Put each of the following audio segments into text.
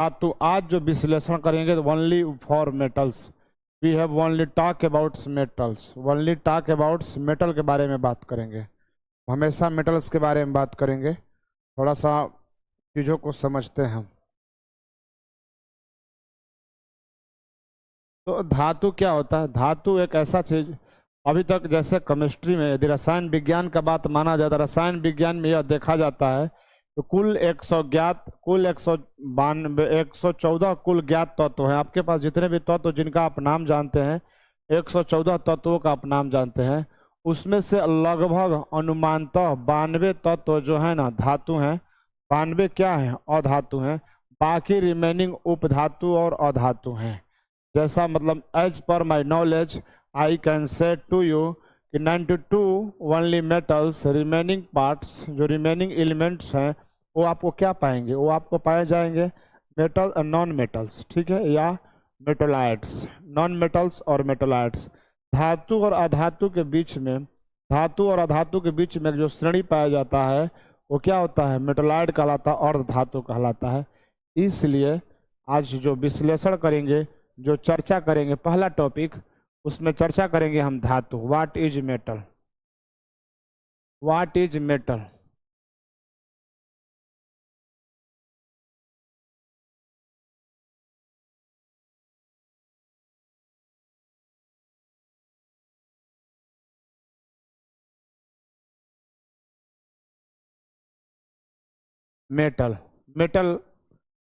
धातु आज जो विश्लेषण करेंगे only for metals, we have only talk about metals, only talk about metal के बारे में बात करेंगे, हमेशा मेटल्स के बारे में बात करेंगे। थोड़ा सा चीज़ों को समझते हैं। तो धातु क्या होता है? धातु एक ऐसा चीज, अभी तक जैसे केमिस्ट्री में यदि रसायन विज्ञान का बात माना जाता है, रसायन विज्ञान में यह देखा जाता है तो कुल 114 कुल ज्ञात तत्व हैं। आपके पास जितने भी तत्व जिनका आप नाम जानते हैं, 114 तत्वों का आप नाम जानते हैं, उसमें से लगभग अनुमानतः 92 तत्व जो है ना धातु हैं, 92 क्या हैं? अधातु हैं। बाकी रिमेनिंग उपधातु और अधातु हैं। जैसा मतलब as per my knowledge I can say to you कि 92 ओनली मेटल्स, रिमेनिंग पार्ट्स जो रिमेनिंग एलिमेंट्स हैं वो आपको क्या पाएंगे? वो आपको पाए जाएंगे मेटल नॉन मेटल्स, ठीक है, या मेटोलाइट्स, नॉन मेटल्स और मेटोलाइट्स। धातु और अधातु के बीच में, धातु और अधातु के बीच में जो श्रेणी पाया जाता है वो क्या होता है? मेटोलाइट कहलाता है और धातु कहलाता है। इसलिए आज जो विश्लेषण करेंगे, जो चर्चा करेंगे, पहला टॉपिक उसमें चर्चा करेंगे हम धातु। What is metal? What is metal? Metal, metal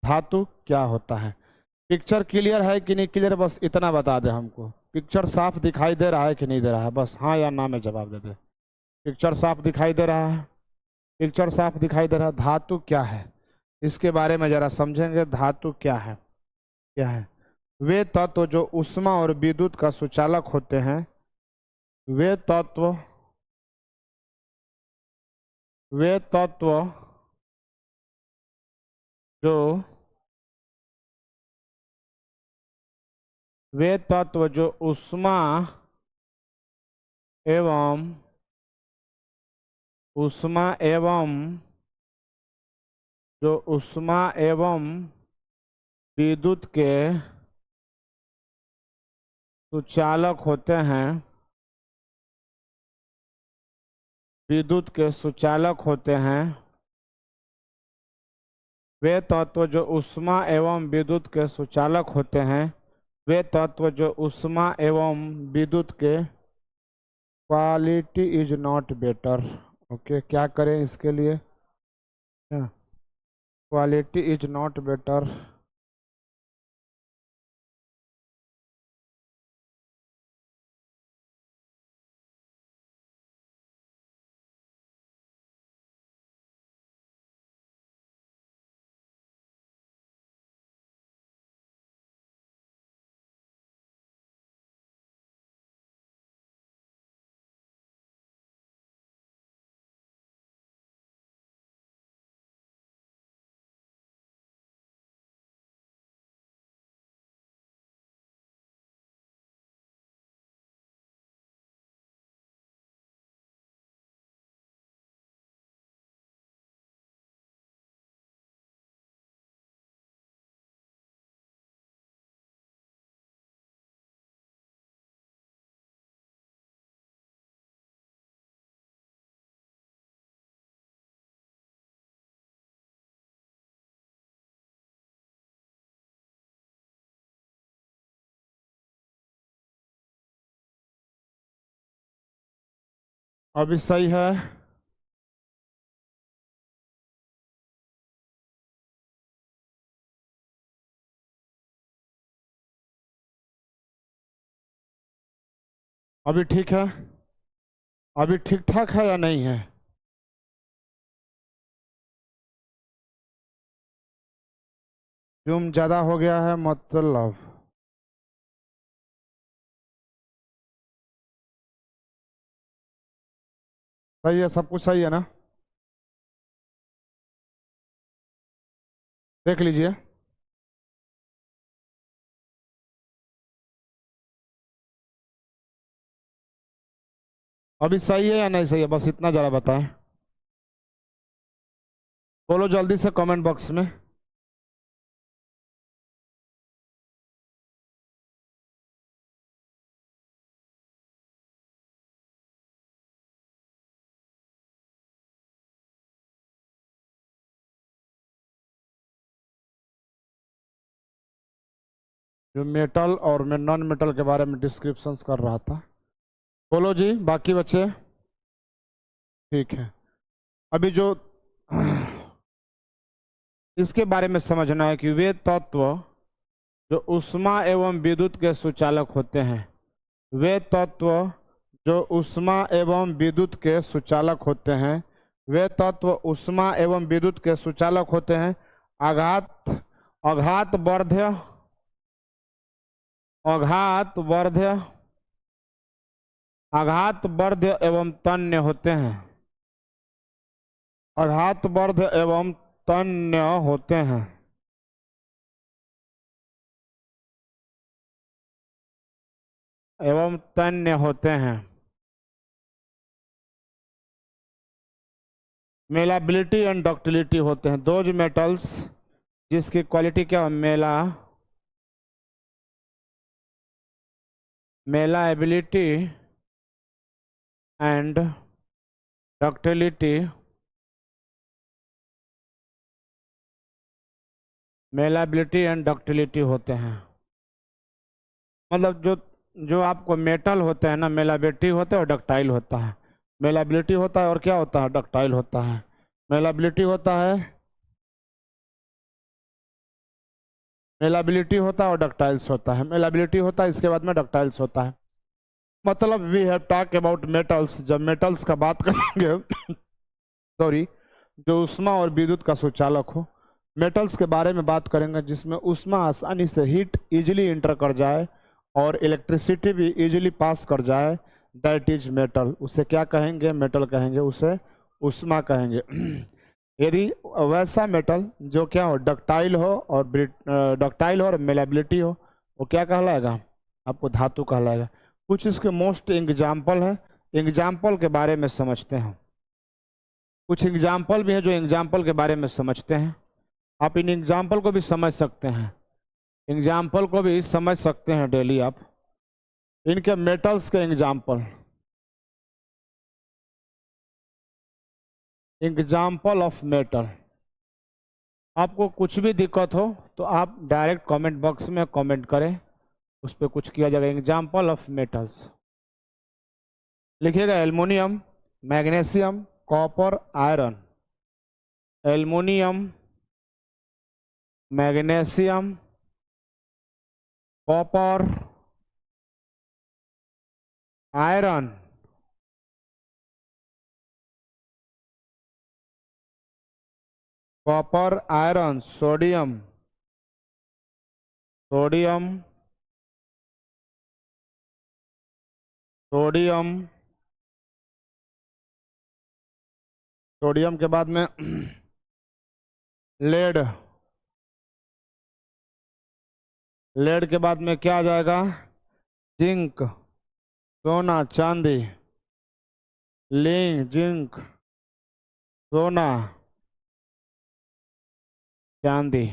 धातु क्या होता है? पिक्चर क्लियर है कि नहीं क्लियर? बस इतना बता दे हमको। पिक्चर साफ दिखाई दे रहा है कि नहीं दे रहा है? बस हाँ या ना में जवाब दे दे। पिक्चर साफ दिखाई दे रहा है? पिक्चर साफ दिखाई दे रहा है। धातु क्या है इसके बारे में जरा समझेंगे। धातु क्या है? क्या है? वे तत्व जो ऊष्मा और विद्युत का सुचालक होते हैं, वे तत्व, वे तत्व जो, वे तत्व जो ऊष्मा एवं जो ऊष्मा एवं विद्युत के सुचालक होते हैं, विद्युत के सुचालक होते हैं, वे तत्व जो ऊष्मा एवं विद्युत के सुचालक होते हैं, वे तत्व जो ऊष्मा एवं विद्युत के, quality is not better. Okay, क्या करें इसके लिए? Quality is not better. अभी सही है? अभी ठीक है? अभी ठीक ठाक है या नहीं है? जूम ज्यादा हो गया है मतलब? सही है? सब कुछ सही है ना? देख लीजिए। अभी सही है या नहीं सही है? बस इतना जरा बताएं। बोलो जल्दी से कमेंट बॉक्स में। जो मेटल और मैं नॉन मेटल के बारे में डिस्क्रिप्शंस कर रहा था। बोलो जी बाकी बच्चे। ठीक है, अभी जो इसके बारे में समझना है कि वे तत्व जो ऊष्मा एवं विद्युत के सुचालक होते हैं, वे तत्व जो ऊष्मा एवं विद्युत के सुचालक होते हैं, वे तत्व ऊष्मा एवं विद्युत के सुचालक होते हैं। आघात आघात वर्ध्य आघात वर्ध्य आघात वर्ध्य एवं तन्य होते हैं। आघात वर्ध्य एवं तन्य होते हैं। एवं तन्य होते हैं। मेलाबिलिटी एंड डक्टिलिटी होते हैं। दोज मेटल्स जिसकी क्वालिटी क्या है, malleability and ductility, malleability and ductility होते हैं। मतलब जो आपको मेटल होते हैं ना, मेलाबिलिटी होता है और डक्टाइल होता है। मेलाबिलिटी होता है और क्या होता है, डक्टाइल होता है। मेलाबिलिटी होता है, मेलाबिलिटी होता है और डक्टाइल्स होता है। मेलाबिलिटी होता है, इसके बाद में डक्टाइल्स होता है। मतलब we have talk about metals. जब मेटल्स का बात करेंगे सॉरी, जो ऊष्मा और विद्युत का सुचालक हो, मेटल्स के बारे में बात करेंगे जिसमें ऊष्मा आसानी से हीट इजीली इंटर कर जाए और इलेक्ट्रिसिटी भी इजीली पास कर जाए, दैट इज मेटल। उसे क्या कहेंगे, मेटल कहेंगे, उसे ऊष्मा कहेंगे। यदि वैसा मेटल जो क्या हो, डक्टाइल हो और मेलेबिलिटी हो, वो क्या कहलाएगा, आपको धातु कहलाएगा। कुछ इसके मोस्ट एग्जाम्पल है, एग्जाम्पल के बारे में समझते हैं। कुछ एग्जाम्पल भी है जो एग्जाम्पल के बारे में समझते हैं। आप इन एग्जाम्पल को भी समझ सकते हैं, एग्जाम्पल को भी समझ सकते हैं डेली आप। इनके मेटल्स के एग्जाम्पल, एग्जाम्पल ऑफ मेटल। आपको कुछ भी दिक्कत हो तो आप डायरेक्ट कमेंट बॉक्स में कमेंट करें, उस पर कुछ किया जाएगा। एग्जाम्पल ऑफ मेटल्स लिखिएगा, aluminium, magnesium, copper, iron. Aluminium, magnesium, copper, iron. Copper, iron, sodium, sodium, sodium, sodium के बाद में लेड, लेड के बाद में क्या आ जाएगा, जिंक, सोना, चांदी, लिंक, जिंक, सोना, चांदी।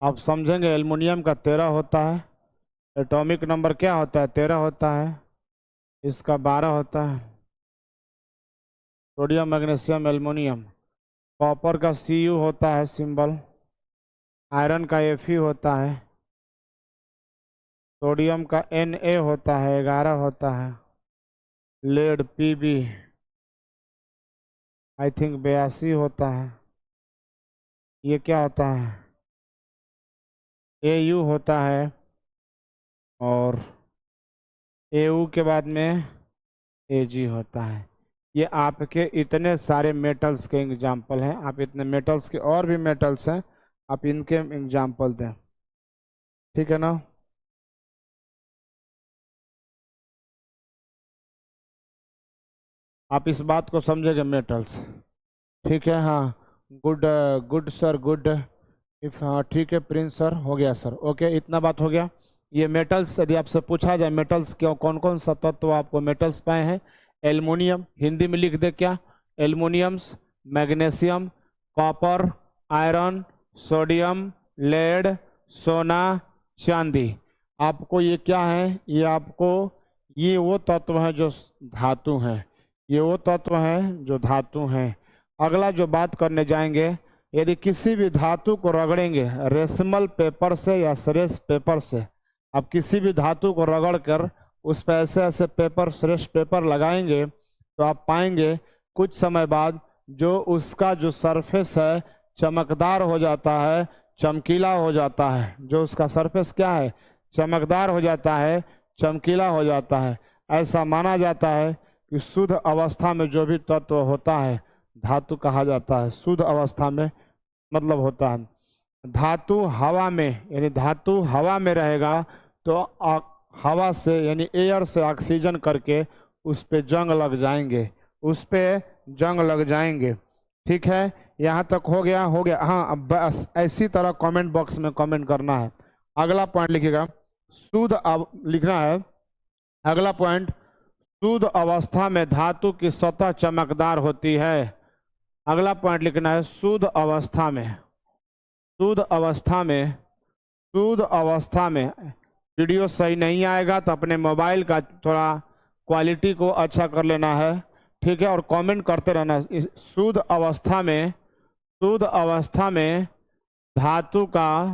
आप समझेंगे एल्युमिनियम का 13 होता है, एटॉमिक नंबर क्या होता है, 13 होता है, इसका 12 होता है। Sodium, magnesium, aluminium. कॉपर का Cu होता है सिंबल, आयरन का Fe होता है, सोडियम का Na होता है, 11 होता है, लेड Pb आई थिंक 82 होता है। ये क्या होता है, Au होता है, और Au के बाद में Ag होता है। ये आपके इतने सारे मेटल्स के एग्जाम्पल हैं। आप इतने मेटल्स के और भी मेटल्स हैं, आप इनके एग्जाम्पल दें, ठीक है ना। आप इस बात को समझेंगे मेटल्स, ठीक है। हाँ, good good sir, good. If हाँ ठीक है प्रिंस सर, हो गया सर, ओके, इतना बात हो गया। ये मेटल्स यदि आपसे पूछा जाए मेटल्स क्यों, कौन कौन सा तत्व आपको मेटल्स पाए हैं, एल्युमिनियम, हिंदी में लिख दे क्या, aluminiums, magnesium, copper, iron, sodium, lead, सोना, चांदी। आपको ये क्या है, ये आपको, ये वो तत्व हैं जो धातु हैं, ये वो तत्व हैं जो धातु हैं। अगला जो बात करने जाएंगे, यदि किसी भी धातु को रगड़ेंगे रेशमल पेपर से या श्रेष्ठ पेपर से, आप किसी भी धातु को रगड़ कर उस पर ऐसे ऐसे पेपर श्रेष्ठ पेपर लगाएंगे तो आप पाएंगे कुछ समय बाद जो उसका जो सरफेस है चमकदार हो जाता है, चमकीला हो जाता है। जो उसका सरफेस क्या है, चमकदार हो जाता है, चमकीला हो जाता है। ऐसा माना जाता है कि शुद्ध अवस्था में जो भी तत्व होता है धातु कहा जाता है। शुद्ध अवस्था में मतलब होता है धातु हवा में, यानी धातु हवा में रहेगा तो हवा से यानी एयर से ऑक्सीजन करके उस पे जंग लग जाएंगे, उस पे जंग लग जाएंगे। ठीक है, यहाँ तक हो गया? हो गया। हाँ, अब बस ऐसी तरह कमेंट बॉक्स में कमेंट करना है। अगला पॉइंट लिखिएगा, शुद्ध अब लिखना है। अगला पॉइंट, शुद्ध अवस्था में धातु की सतह चमकदार होती है। अगला पॉइंट लिखना है, शुद्ध अवस्था में, शुद्ध अवस्था में, शुद्ध अवस्था में। वीडियो सही नहीं आएगा तो अपने मोबाइल का थोड़ा क्वालिटी को अच्छा कर लेना है, ठीक है, और कमेंट करते रहना। शुद्ध अवस्था में, शुद्ध अवस्था में धातु का,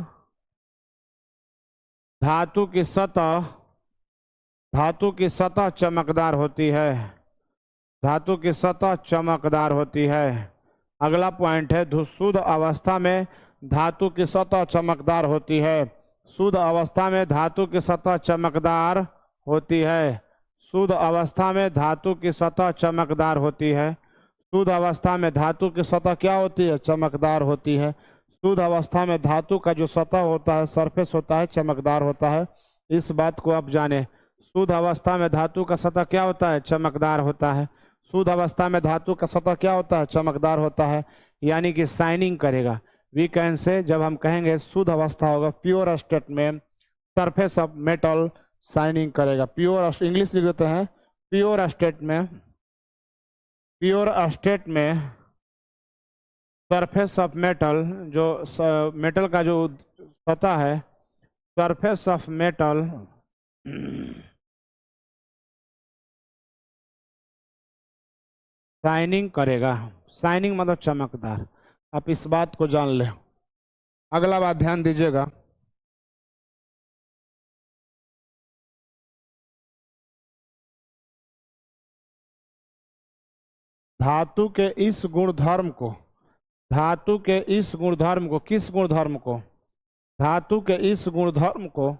धातु की सतह, धातु की सतह चमकदार होती है, धातु की सतह चमकदार होती है। अगला पॉइंट है, शुद्ध अवस्था में धातु की सतह चमकदार होती है। शुद्ध अवस्था में धातु की सतह चमकदार होती है। शुद्ध अवस्था में धातु की सतह चमकदार होती है। शुद्ध अवस्था में धातु की सतह क्या होती है, चमकदार होती है। शुद्ध अवस्था में धातु का जो सतह होता है, सरफेस होता है, चमकदार होता है। इस बात को आप जाने। शुद्ध अवस्था में धातु का सतह क्या होता है, चमकदार होता है। शुद्ध अवस्था में धातु का सतह क्या होता है, चमकदार होता है, यानी कि शाइनिंग करेगा। वी कैन से, जब हम कहेंगे शुद्ध अवस्था होगा, प्योर स्टेट में सरफेस ऑफ मेटल शाइनिंग करेगा। प्योर, इंग्लिश लिख देते हैं, प्योर स्टेट में, प्योर स्टेट में सरफेस ऑफ मेटल, जो मेटल का जो सतह है, सरफेस ऑफ मेटल शाइनिंग करेगा। शाइनिंग मतलब चमकदार। आप इस बात को जान लें। अगला बात ध्यान दीजिएगा, धातु के इस गुणधर्म को, धातु के इस गुणधर्म को, किस गुणधर्म को, धातु के इस गुणधर्म को,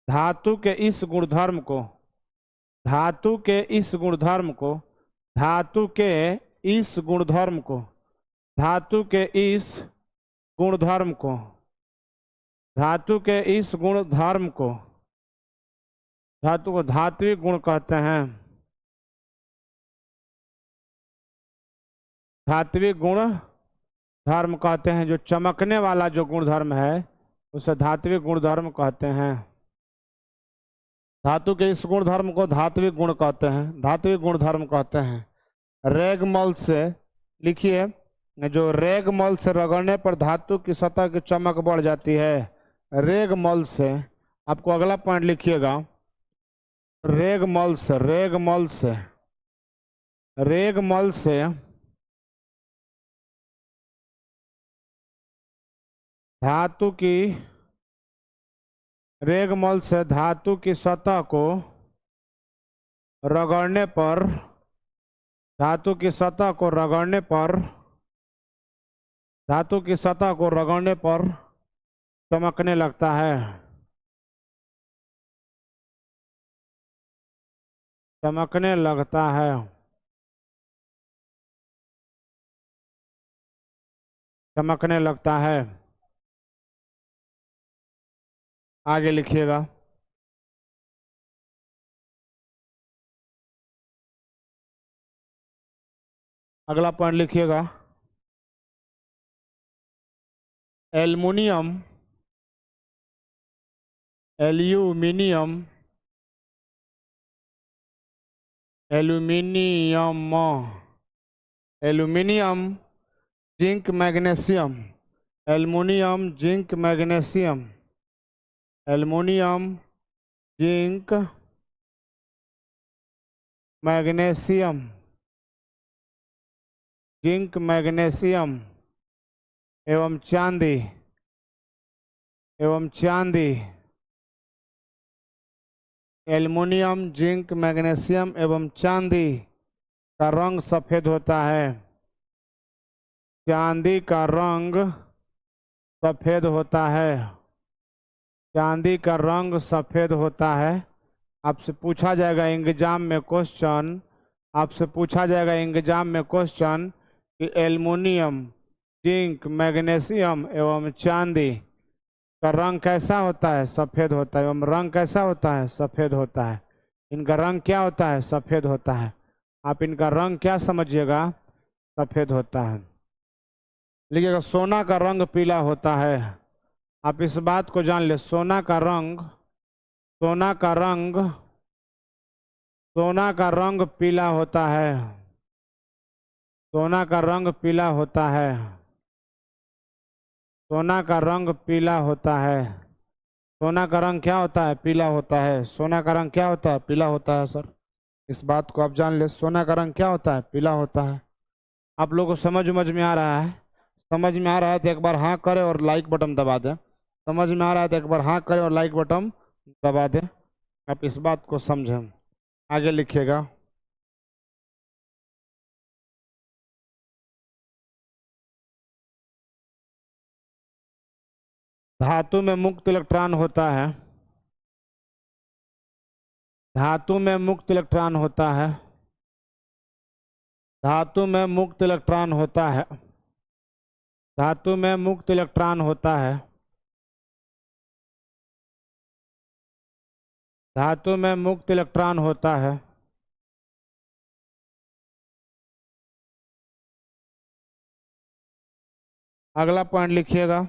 धातु के इस गुणधर्म को, धातु के इस गुणधर्म को, धातु के इस गुणधर्म को, धातु के इस गुणधर्म को, धातु के इस गुणधर्म को, धातु को धात्विक गुण कहते हैं। धात्विक गुण धर्म कहते हैं। जो चमकने वाला जो गुणधर्म है उसे धात्विक गुणधर्म कहते हैं। धातु के इस गुणधर्म को धात्विक गुण कहते हैं, धात्विक गुणधर्म कहते हैं। रेगमल से लिखिए, जो रेगमल से रगड़ने पर धातु की सतह की चमक बढ़ जाती है। रेगमल से, आपको अगला पॉइंट लिखिएगा, रेगमल से, रेगमल से, रेगमल से धातु की, रेगमल से धातु की सतह को रगड़ने पर, धातु की सतह को रगड़ने पर, धातु की सतह को रगड़ने पर चमकने लगता है, चमकने लगता है। चमकने लगता है। आगे लिखिएगा, अगला पॉइंट लिखिएगा, aluminium, aluminium, aluminium, aluminium, zinc, magnesium, aluminium, zinc, magnesium, aluminium, zinc, magnesium, zinc, magnesium, एवं चांदी एवं चांदी, एल्युमिनियम, जिंक, मैग्नीशियम एवं चांदी का रंग सफेद होता है। चांदी का रंग सफेद होता है। चांदी का रंग सफेद होता है। आपसे पूछा जाएगा एग्जाम में क्वेश्चन, आपसे पूछा जाएगा एग्जाम में क्वेश्चन कि एल्युमिनियम, जिंक, मैग्नीशियम एवं चांदी का रंग कैसा होता है? सफेद होता है। एवं रंग कैसा होता है? सफेद होता है। इनका रंग क्या होता है? सफेद होता है। आप इनका रंग क्या समझिएगा? सफेद होता है। लिखिएगा सोना का रंग पीला होता है। आप इस बात को जान ले, सोना का रंग, सोना का रंग, सोना का रंग पीला होता है। सोना का रंग पीला होता है। सोना का रंग पीला होता है। सोना का रंग क्या होता है? पीला होता है। सोना का रंग क्या होता है? पीला होता है सर। इस बात को आप जान ले, सोना का रंग क्या होता है? पीला होता है। आप लोगों को समझ में आ रहा है? समझ में आ रहा है तो एक बार हाँ करें और लाइक बटन दबा दें। समझ में आ रहा है तो एक बार हाँ करें और लाइक बटन दबा दें। आप इस बात को समझें। आगे लिखिएगा। धातु में मुक्त इलेक्ट्रॉन होता है। धातु में मुक्त इलेक्ट्रॉन होता है। धातु में मुक्त इलेक्ट्रॉन होता है। धातु में मुक्त इलेक्ट्रॉन होता है। धातु में मुक्त इलेक्ट्रॉन होता है। अगला पॉइंट लिखिएगा।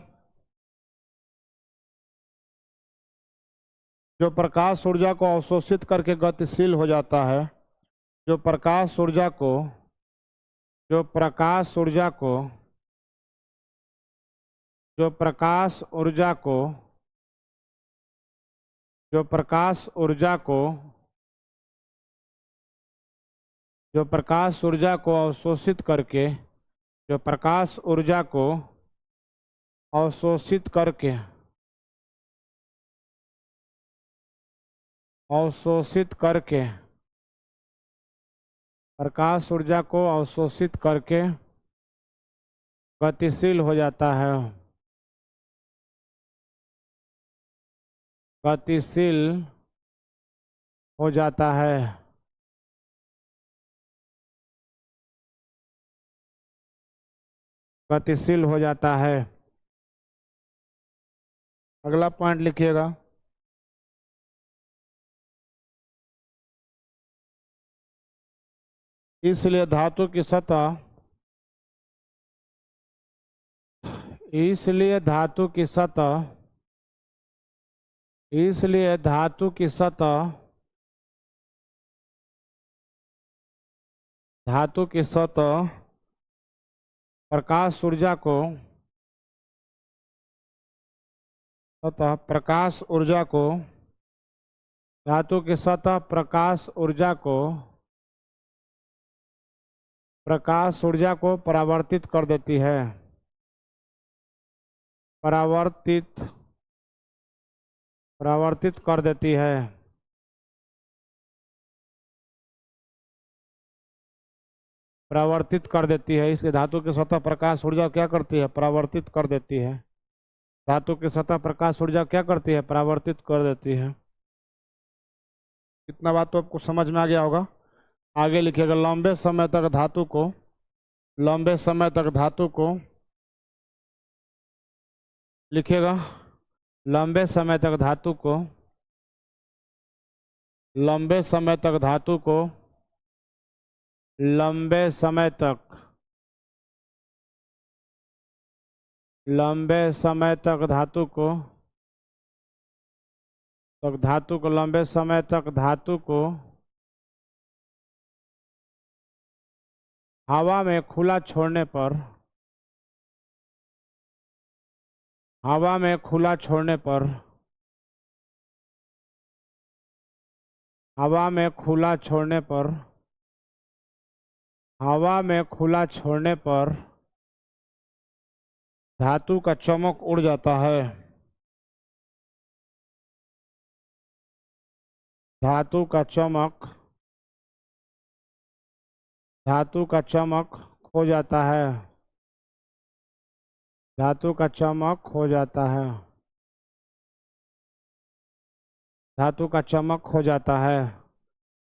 जो प्रकाश ऊर्जा को अवशोषित करके गतिशील हो जाता है। जो प्रकाश ऊर्जा को, जो प्रकाश ऊर्जा को, जो प्रकाश ऊर्जा को, जो प्रकाश ऊर्जा को, जो प्रकाश ऊर्जा को अवशोषित करके, जो प्रकाश ऊर्जा को अवशोषित करके, अवशोषित करके, प्रकाश ऊर्जा को अवशोषित करके गतिशील हो जाता है। गतिशील हो जाता है। गतिशील हो जाता है। अगला पॉइंट लिखिएगा। इसलिए धातु की सतह, इसलिए धातु की सतह, इसलिए धातु की सतह, धातु की सतह प्रकाश ऊर्जा को, सतह प्रकाश ऊर्जा को, धातु की सतह प्रकाश ऊर्जा को, प्रकाश ऊर्जा को परावर्तित कर देती है। परावर्तित, परावर्तित कर देती है। परावर्तित कर देती है। इसलिए धातु की सतह प्रकाश ऊर्जा क्या करती है? परावर्तित कर देती है। धातु की सतह प्रकाश ऊर्जा क्या करती है? परावर्तित कर देती है। इतना बात तो आपको समझ में आ गया होगा। आगे लिखिएगा। लंबे समय तक धातु को, लंबे समय तक धातु को, लिखिएगा लंबे समय तक धातु को, लंबे समय तक धातु को, लंबे समय तक, लंबे समय तक धातु को, तक धातु को, लंबे समय तक धातु को हवा में खुला छोड़ने पर, हवा में खुला छोड़ने पर, हवा में खुला छोड़ने पर, हवा में खुला छोड़ने पर धातु का चमक उड़ जाता है। धातु का चमक, धातु का चमक खो जाता है। धातु का चमक खो जाता है। धातु का चमक खो जाता है।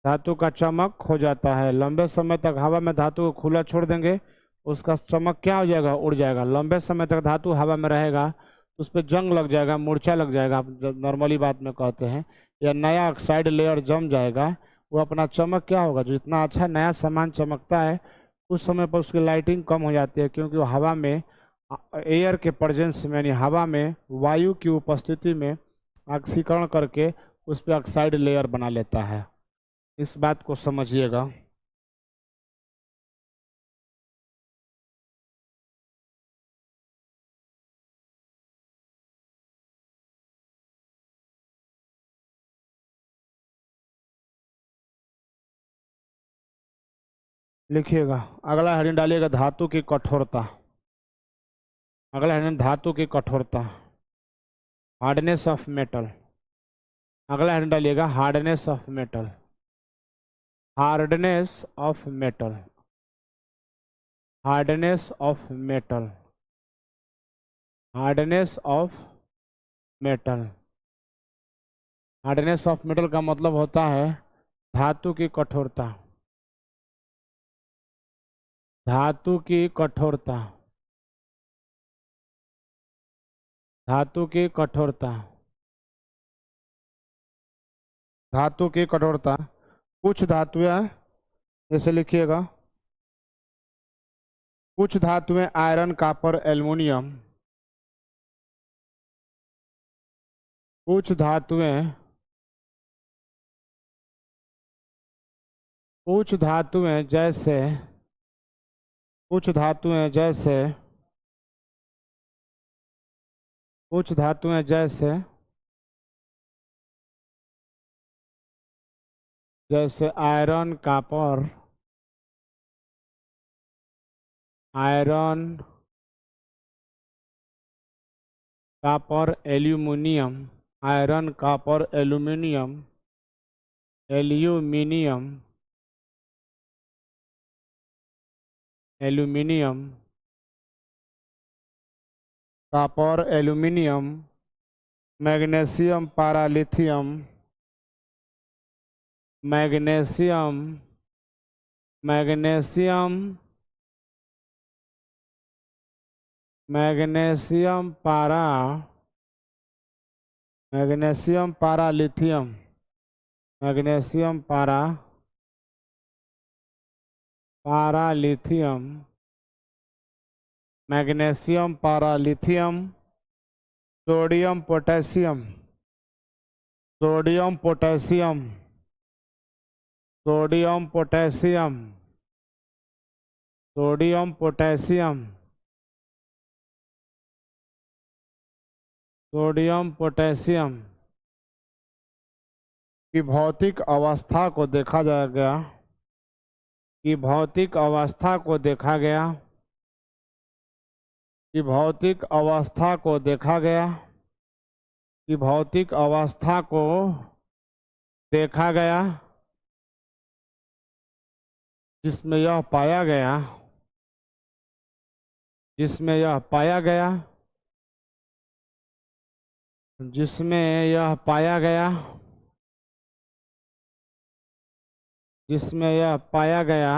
धातु का चमक खो जाता है। लंबे समय तक हवा में धातु को खुला छोड़ देंगे, उसका चमक क्या हो जाएगा, उड़ जाएगा। लंबे समय तक धातु हवा में रहेगा तो उस पर जंग लग जाएगा, मूर्छा लग जाएगा, आप नॉर्मली बात में कहते हैं, या नया ऑक्साइड लेयर जम जाएगा। वो अपना चमक क्या होगा, जो इतना अच्छा नया सामान चमकता है उस समय पर उसकी लाइटिंग कम हो जाती है, क्योंकि वो हवा में, एयर के प्रेजेंस में, यानी हवा में वायु की उपस्थिति में ऑक्सीकरण करके उस पर ऑक्साइड लेयर बना लेता है। इस बात को समझिएगा। लिखिएगा। अगला हेडिंग डालिएगा धातु की कठोरता। अगला हेडिंग धातु की कठोरता, हार्डनेस ऑफ मेटल। अगला हेडिंग डालिएगा hardness of metal. Hardness of metal. Hardness of metal. Hardness of metal. Hardness of metal का मतलब होता है धातु की कठोरता। धातु की कठोरता। धातु की कठोरता। धातु की कठोरता। कुछ धातुएं, जैसे लिखिएगा, कुछ धातुएं आयरन, कॉपर, एल्युमिनियम। कुछ धातुएं, कुछ धातुएं जैसे, कुछ धातुएं जैसे, कुछ धातुएं जैसे, जैसे iron, copper, iron, copper, aluminium, iron, copper, aluminium, aluminium, aluminium, copper, aluminium, magnesium, पारालिथियम, मैग्नीशियम, मैग्नीशियम, मैग्नीशियम पारा, मैग्नीशियम पारालिथियम, मैग्नीशियम पारा, पारालिथियम, मैग्नीशियम पारालिथियम, sodium potassium, sodium potassium, sodium potassium, sodium potassium, sodium potassium की भौतिक अवस्था को देखा जाएगा, कि भौतिक अवस्था को देखा गया, कि भौतिक अवस्था को देखा गया, कि भौतिक अवस्था को देखा गया, जिसमें यह पाया गया, जिसमें यह पाया गया, जिसमें यह पाया गया, जिसमें यह पाया गया,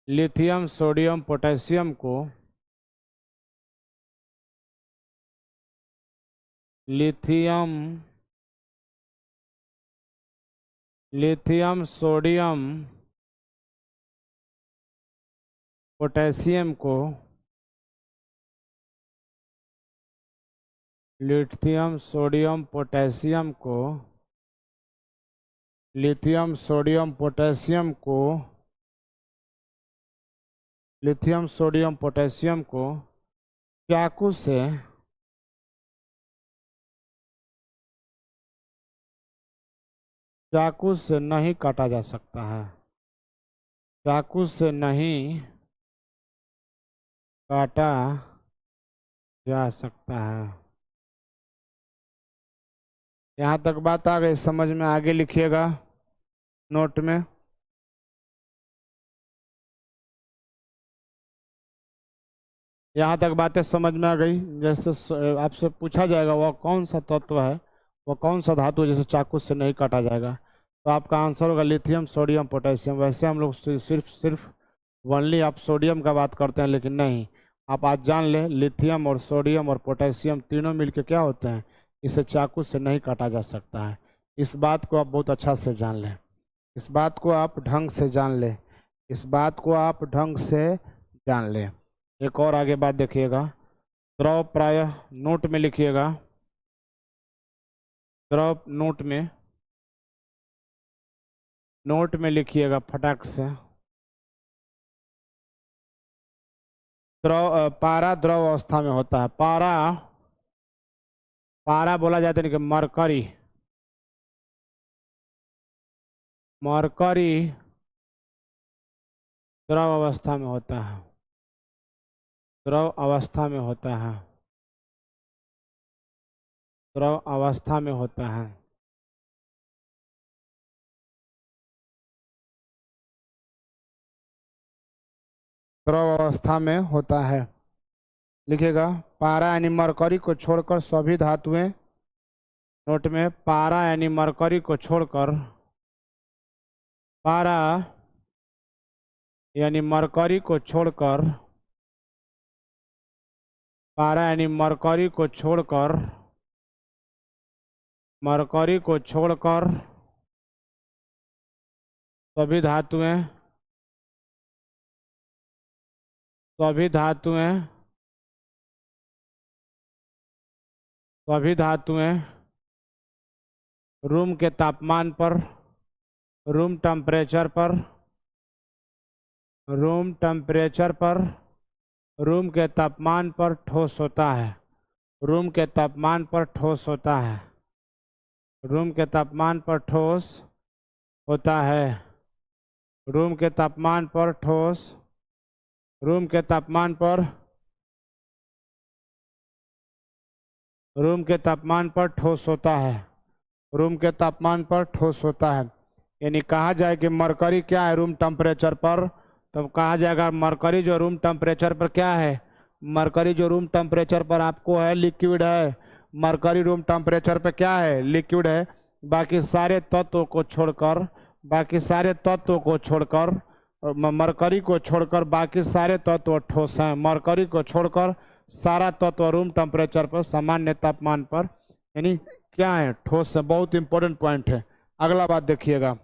लिथियम, सोडियम, पोटेशियम को, लिथियम, लिथियम, सोडियम, पोटेशियम को, लिथियम, सोडियम, पोटेशियम को, लिथियम, सोडियम, पोटेशियम को, लिथियम, सोडियम, पोटेशियम को चाकू से, चाकू से नहीं काटा जा सकता है। चाकू से नहीं काटा जा सकता है। यहाँ तक बात आ गई समझ में? आगे लिखिएगा नोट में। यहाँ तक बातें समझ में आ गई? जैसे आपसे पूछा जाएगा वह कौन सा तत्व है, वह कौन सा धातु है जैसे चाकू से नहीं काटा जाएगा, तो आपका आंसर होगा लिथियम, सोडियम, पोटेशियम। वैसे हम लोग सिर्फ सिर्फ ओनली आप सोडियम का बात करते हैं, लेकिन नहीं, आप आज जान लें लिथियम और सोडियम और पोटेशियम तीनों मिलकर क्या होते हैं, इसे चाकू से नहीं काटा जा सकता है। इस बात को आप बहुत अच्छा से जान लें, इस बात को आप ढंग से जान लें, इस बात को आप ढंग से जान लें। एक और आगे बात देखिएगा, द्रव प्रायः, नोट में लिखिएगा, द्रव नोट में लिखिएगा फटाक से। पारा द्रव अवस्था में होता है। पारा, पारा बोला जाता है कि मरकरी, मरकरी द्रव अवस्था में होता है, द्रव अवस्था में होता है, द्रव अवस्था में होता है। द्रव अवस्था में होता है, लिखिएगा। पारा यानी मरकरी को छोड़कर सभी धातुएं, नोट में, पारा यानी मरकरी को छोड़कर, पारा यानी मरकरी को छोड़कर, पारा यानी मरकरी को छोड़कर, मरकरी को छोड़कर सभी धातुएं, सभी धातुएं, सभी धातुएं रूम के तापमान पर, रूम टेम्परेचर पर, रूम टेम्परेचर पर, रूम के तापमान पर ठोस होता है, रूम के तापमान पर ठोस होता है, रूम के तापमान पर ठोस होता है, रूम के तापमान पर ठोस, रूम के तापमान पर, रूम के तापमान पर ठोस होता है, रूम के तापमान पर ठोस होता है। यानी कहा जाए कि मरकरी क्या है रूम टेम्परेचर पर, तो कहा जाएगा मरकरी जो रूम टेम्परेचर पर क्या है, मरकरी जो रूम टेम्परेचर पर आपको है लिक्विड है, मरकरी रूम टेम्परेचर पर क्या है, लिक्विड है। बाकी सारे तत्वों को छोड़कर, बाकी सारे तत्वों को छोड़कर, मरकरी को छोड़कर बाकी सारे तत्व ठोस हैं, मरकरी को छोड़कर सारा तत्व रूम टेम्परेचर पर सामान्य तापमान पर यानी क्या है, ठोस है। बहुत इंपॉर्टेंट पॉइंट है। अगला बात देखिएगा,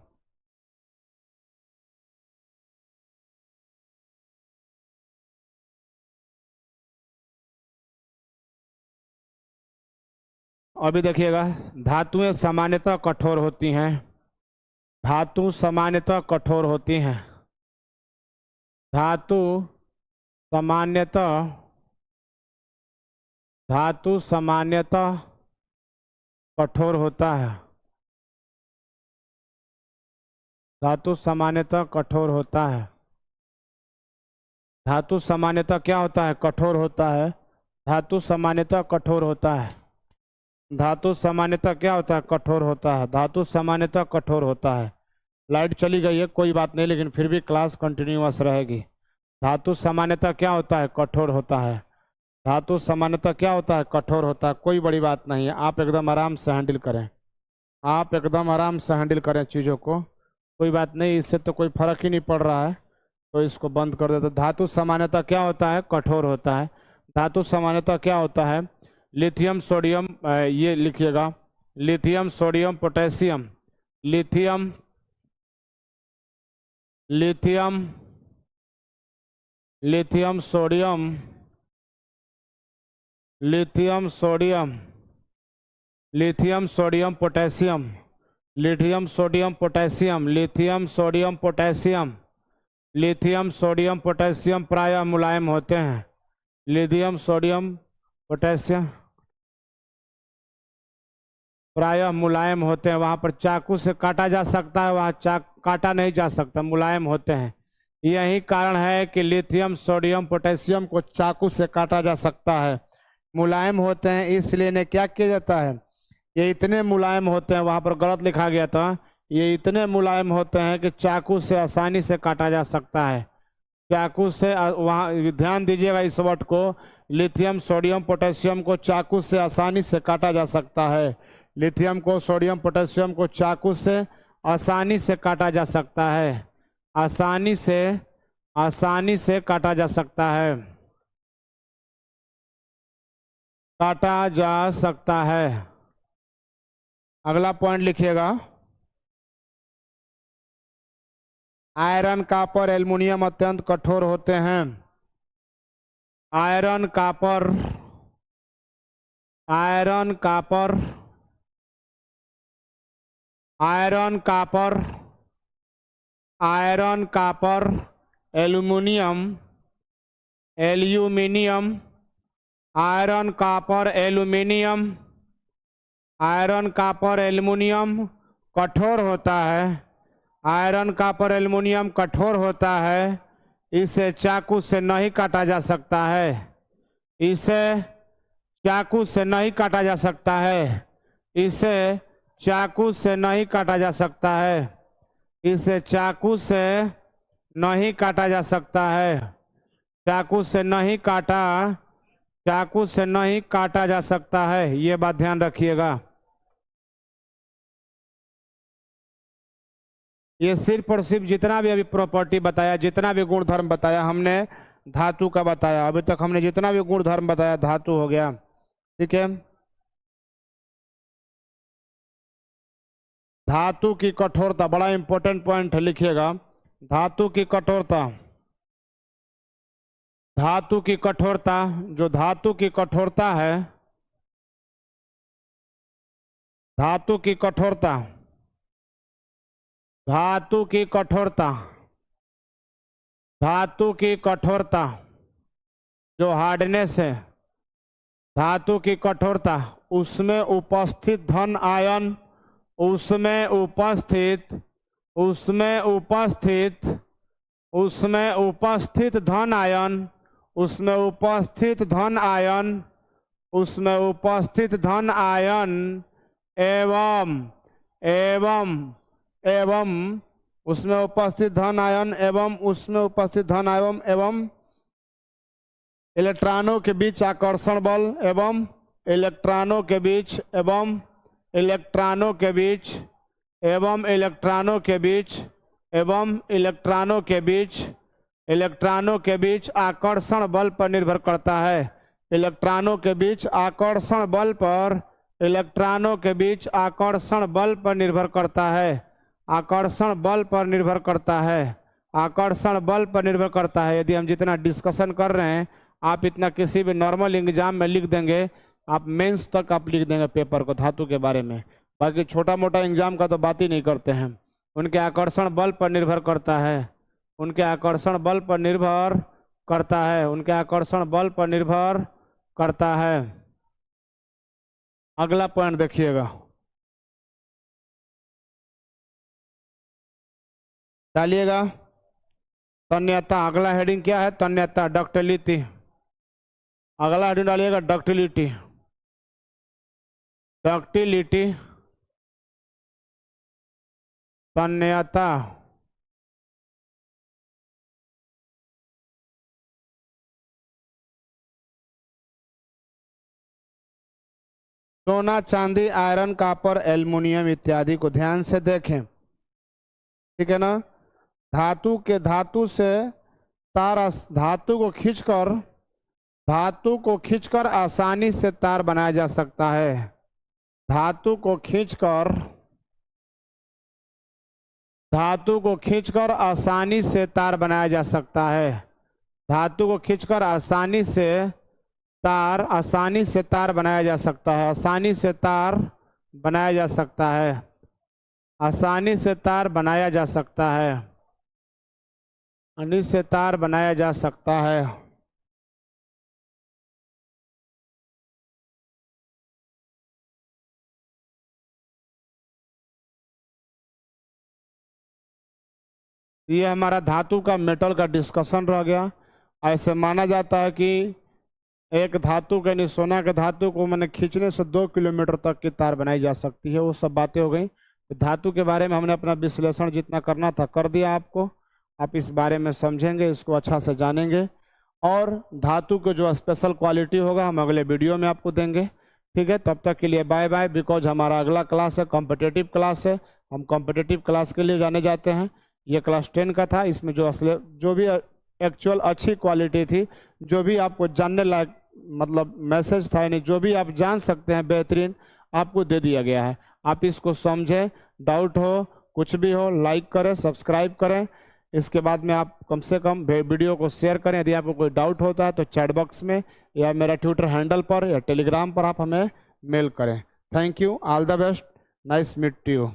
अभी देखिएगा, धातुएं सामान्यतः कठोर होती हैं, धातु सामान्यतः कठोर होती हैं, धातु सामान्यतः, धातु सामान्यतः कठोर होता है, धातु सामान्यतः कठोर होता है, धातु सामान्यतः क्या होता है, कठोर होता है, धातु सामान्यतः कठोर होता है, धातु सामान्यतः क्या होता है, कठोर होता है, धातु सामान्यतः कठोर होता है। लाइट चली गई है कोई बात नहीं, लेकिन फिर भी क्लास कंटिन्यूअस रहेगी। धातु सामान्यतः क्या होता है, कठोर होता है, धातु सामान्यतः क्या होता है, कठोर होता है। कोई बड़ी बात नहीं है, आप एकदम आराम से हैंडल करें, आप एकदम आराम से हैंडल करें चीज़ों को, कोई बात नहीं, इससे तो कोई फर्क ही नहीं पड़ रहा है, तो इसको बंद कर देते। धातु सामान्यतः क्या होता है, कठोर होता है। धातु सामान्यतः क्या होता है, लिथियम सोडियम, ये लिखिएगा, lithium sodium potassium, lithium, lithium, lithium sodium, lithium sodium, lithium sodium potassium, lithium sodium potassium, lithium sodium potassium, lithium sodium potassium प्रायः मुलायम होते हैं, लिथियम सोडियम पोटेशियम प्रायः मुलायम होते हैं, वहाँ पर चाकू से काटा जा सकता है, वहाँ काटा नहीं जा सकता, मुलायम होते हैं। यही कारण है कि लिथियम सोडियम पोटेशियम को चाकू से काटा जा सकता है। मुलायम होते हैं इसलिए इन्हें क्या किया जाता है, ये इतने मुलायम होते हैं, वहां पर गलत लिखा गया था, ये इतने मुलायम होते हैं कि चाकू से आसानी से काटा जा सकता है। चाकू से वहाँ ध्यान दीजिएगा इस वर्ड को, लिथियम सोडियम पोटेशियम को चाकू से आसानी से काटा जा सकता है। लिथियम को सोडियम पोटेशियम को चाकू से आसानी से काटा जा सकता है। आसानी से काटा जा सकता है, काटा जा सकता है। अगला पॉइंट लिखिएगा, आयरन कॉपर एल्युमिनियम अत्यंत कठोर होते हैं। Iron copper iron copper iron copper iron copper aluminium aluminium iron copper aluminium iron copper aluminium कठोर होता है। आयरन कॉपर एल्युमिनियम कठोर होता है, इसे चाकू से नहीं काटा जा सकता है। इसे चाकू से नहीं काटा जा सकता है। इसे चाकू से नहीं काटा जा सकता है। इसे चाकू से नहीं काटा जा सकता है। चाकू से नहीं काटा चाकू से नहीं काटा जा सकता है, ये बात ध्यान रखिएगा। ये सिर्फ और सिर्फ जितना भी अभी प्रॉपर्टी बताया, जितना भी गुण धर्म बताया हमने धातु का बताया। अभी तक हमने जितना भी गुण धर्म बताया धातु हो गया, ठीक है। धातु की कठोरता बड़ा इंपॉर्टेंट पॉइंट है, लिखिएगा। धातु की कठोरता, धातु की कठोरता, जो धातु की कठोरता है, धातु की कठोरता, धातु की कठोरता, धातु की कठोरता, जो हार्डनेस है, धातु की कठोरता, उसमें उपस्थित धन आयन, उसमें उपस्थित उसमें उपस्थित उसमें उपस्थित धन आयन उसमें उपस्थित धन आयन उसमें उपस्थित धन आयन एवं एवं एवं उसमें उपस्थित धन आयन एवं उसमें उपस्थित धन आयन एवं इलेक्ट्रॉनों के बीच आकर्षण बल एवं इलेक्ट्रॉनों के बीच एवं इलेक्ट्रॉनों के बीच एवं इलेक्ट्रॉनों के बीच एवं इलेक्ट्रॉनों के बीच इलेक्ट्रॉनों के बीच आकर्षण बल पर निर्भर करता है। इलेक्ट्रॉनों के बीच आकर्षण बल पर इलेक्ट्रॉनों के बीच आकर्षण बल पर निर्भर करता है। आकर्षण बल पर निर्भर करता है। आकर्षण बल पर निर्भर करता है। यदि हम जितना डिस्कशन कर रहे हैं, आप इतना किसी भी नॉर्मल एग्जाम में लिख देंगे, आप मेंस तक आप लिख देंगे पेपर को धातु के बारे में। बाकी छोटा मोटा एग्जाम का तो बात ही नहीं करते हैं। उनके आकर्षण बल पर निर्भर करता है। उनके आकर्षण बल पर निर्भर करता है। उनके आकर्षण बल पर निर्भर करता है। अगला पॉइंट देखिएगा, डालिएगा तन्यता। अगला हेडिंग क्या है? तन्यता, डक्टिलिटी। अगला हेडिंग डालिएगा डक्टिलिटी। डक्टिलिटी, तन्यता। सोना, चांदी, आयरन, कॉपर, एल्युमिनियम इत्यादि को ध्यान से देखें, ठीक है ना। धातु से तार, धातु को खींचकर आसानी से तार बनाया जा सकता है। धातु को खींचकर आसानी से तार बनाया जा सकता है। धातु को खींचकर आसानी से तार बनाया जा सकता है। आसानी से तार बनाया जा सकता है। आसानी से तार बनाया जा सकता है। आसानी से तार बनाया जा सकता है। ये हमारा धातु का मेटल का डिस्कशन रह गया। ऐसे माना जाता है कि एक धातु के यानी सोना के धातु को मैंने खींचने से 2 किलोमीटर तक की तार बनाई जा सकती है। वो सब बातें हो गई। तो धातु के बारे में हमने अपना विश्लेषण जितना करना था कर दिया आपको। आप इस बारे में समझेंगे, इसको अच्छा से जानेंगे, और धातु के जो स्पेशल क्वालिटी होगा हम अगले वीडियो में आपको देंगे। ठीक है, तब तक के लिए बाय बाय। बिकॉज हमारा अगला क्लास है कॉम्पिटिटिव क्लास है, हम कॉम्पिटिटिव क्लास के लिए जाने जाते हैं। ये क्लास 10 का था। इसमें जो भी एक्चुअल अच्छी क्वालिटी थी, जो भी आपको जानने लायक मतलब मैसेज था, यानी जो भी आप जान सकते हैं बेहतरीन, आपको दे दिया गया है। आप इसको समझें, डाउट हो कुछ भी हो लाइक करें, सब्सक्राइब करें। इसके बाद में आप कम से कम वीडियो को शेयर करें। यदि आपको कोई डाउट होता है तो चैट बॉक्स में या मेरा ट्विटर हैंडल पर या टेलीग्राम पर आप हमें मेल करें। Thank you, all the best, nice meet you.